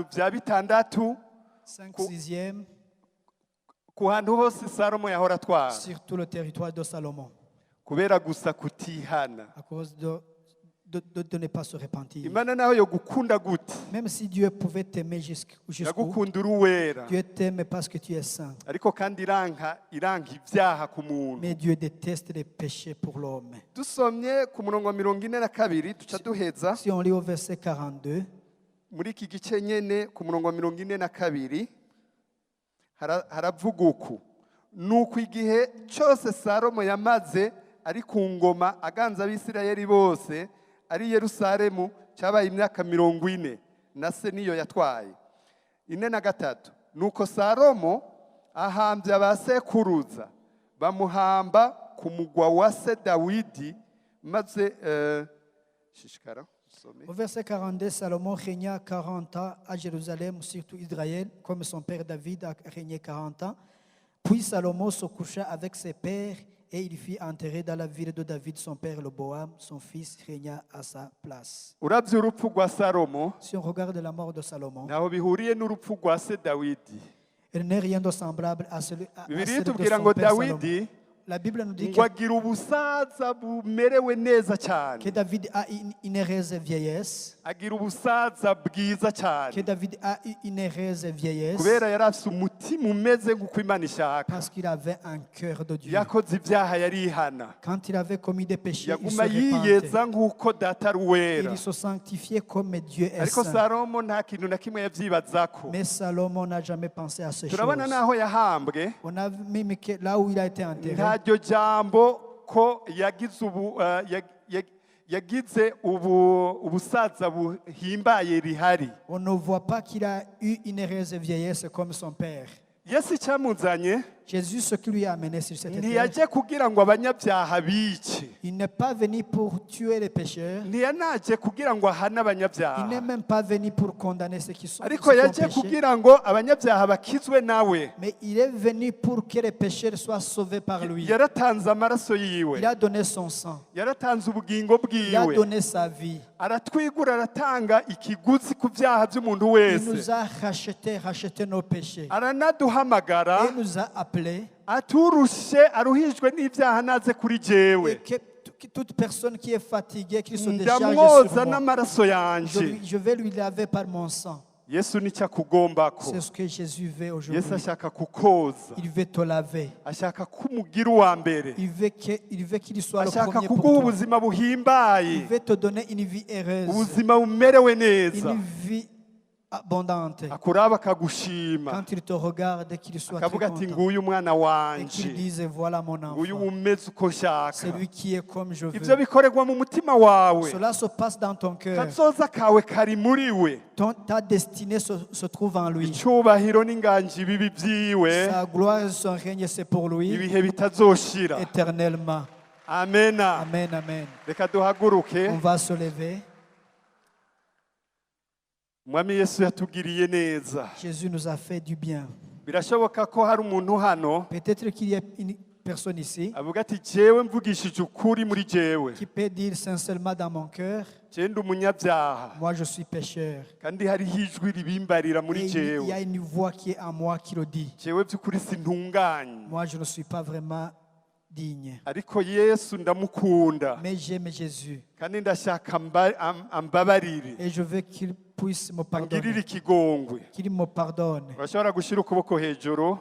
bya 6 5 sixièmes ku hantu hose Salomo yahora atwara sur tout le territoire de Salomon, kubera gusa kutihana. à cause de ne pas se repentir. Imana naho yo gukunda gute Même si Dieu pouvait t'aimer jusqu'où, yagukunda uruwera Dieu t'aime parce que tu es saint. ariko kandi iranka ibyaha ku muntu. Mais Dieu déteste les péchés pour l'homme. dusomye ku murongo wa 42 duca duheza Si on lit au verset 42, muri iki gice nyene ku murongo wa 42 haravuga uku: nuko igihe cyose Salomo yamaze ari ku ngoma aganza abisirayeli bose ari i Yerusalemu cyabaye imyaka 40 na se niyo yatwaye. 43 nuko Salomo ahambye abasekuruza bamuhamba ku mugwa wa se Dawidi maze shishikara. au verset 42, Salomon régna 40 ans à Jérusalem, surtout Israël, comme son père David a régné 40 ans. Puis Salomon se coucha avec ses pères et il fut enterré dans la ville de David, son père Loboam, son fils régna à sa place. Uravye urupfu rwa Salomo Si on regarde la mort de Salomon, ntaho bihuriye n'urupfu rwa se Dawidi. il n'est rien de semblable à celui Bibiliya de itubwira son ngo père Salomon. Dawidi La Bible nous dit ngo agira ubusaza bumerewe neza que cyane, David a une heureuse vieillesse, agira ubusaza bwiza que cyane David a une heureuse vieillesse kubera yari afite umutima umeze nk'uko Imana ishaka. parce qu'il avait un cœur de Dieu. yakoze ibyaha yarihana, Quand il avait commis des péchés, il se yaguma yiyeza repentait. nk'uko data ari uwera. Il se sanctifiait comme Dieu est ariko saint. Salomo nta kintu na kimwe yabyibazako. Mais Salomon n'a jamais pensé à ces choses. turabona n'aho yahambwe On a même que là où il a été enterré, ntaryo jambo ko yagize ubusaza buhimbaye rihari. on ne voit pas qu'il a eu une heureuse vieillesse comme son père. Yesu icyamuzanye Jésus, ce qui lui a amené sur cette terre, ntiyajye kugira ngo abanyabyaha bice, il n'est pas venu pour tuer les pécheurs. ntiyanaje kugira ngo ahane Il n'est abanyabyaha, même pas venu pour condamner ceux qui sont ariko yaje péchés. kugira ngo abanyabyaha bakizwe nawe. Mais il est venu pour que les pécheurs soient sauvés par lui. yaratanze amaraso yiwe, Il a donné son sang. yaratanze ubugingo Il a bwiwe, donné sa vie. aratwigura, aratanga ikiguzi ku byaha by'umuntu Il wese, nous a racheté nos péchés. aranaduhamagara Il nous a appelés. aturushe aruhijwe n'ibyaha naze kuri Et jewe, que toute personne qui est fatiguée, qu'il se décharge ndamwoza sur moi. n'amaraso yanje. Je vais lui laver par mon sang. Yesu nicyo akugombako. C'est ce que Jésus veut Yesu aujourd'hui. ashaka kukoza, Il veut te laver. ashaka ko umugira uwa mbere, Il veut qu'il soit le ashaka premier pour kuguha toi. ubuzima Il buhimbaye, veut te donner une vie heureuse, ubuzima bumerewe neza, une vie abondante. akuraba akagushima, Quand il te regarde, qu'il soit très akavuga ati content. nguyu umwana Et qu'il wanje, dise, voilà mon nguyu enfant. umeze uko nshaka. C'est lui qui est comme je Ibyo veux. bikorerwa mu mutima wawe, Cela se passe dans ton cœur. kazoza kawe kari muri we, Ta destinée se trouve en lui. icyubahiro n'inganji bibi byiwe Sa gloire et son règne, c'est pour lui ibihe bitazoshira. éternellement. Amena. Amen, amen. Reka duhaguruke. On va se lever. Mwami Yesu yatugiriye neza. Jésus nous a fait du bien. Birashoboka ko hari umuntu hano Peut-être qu'il y a personne ici avuga ati jewe mvugishije ukuri muri jewe qui peut dire sincèrement dans mon cœur, je ndi umunyabyaha moi je suis pécheur. kandi hariho ijwi ribimbarira Et muri il y a jewe une voix qui est en moi qui le dit. jewe by'ukuri sintunganye Moi je ne suis pas vraiment digne. ariko yesu ndamukunda Mais j'aime Jésus. kandi ndashaka ambabarire Et je veux qu'il puisse me angirire pardonner. ikigongwe Qu'il me pardonne. urashobora gushyira ukuboko hejuru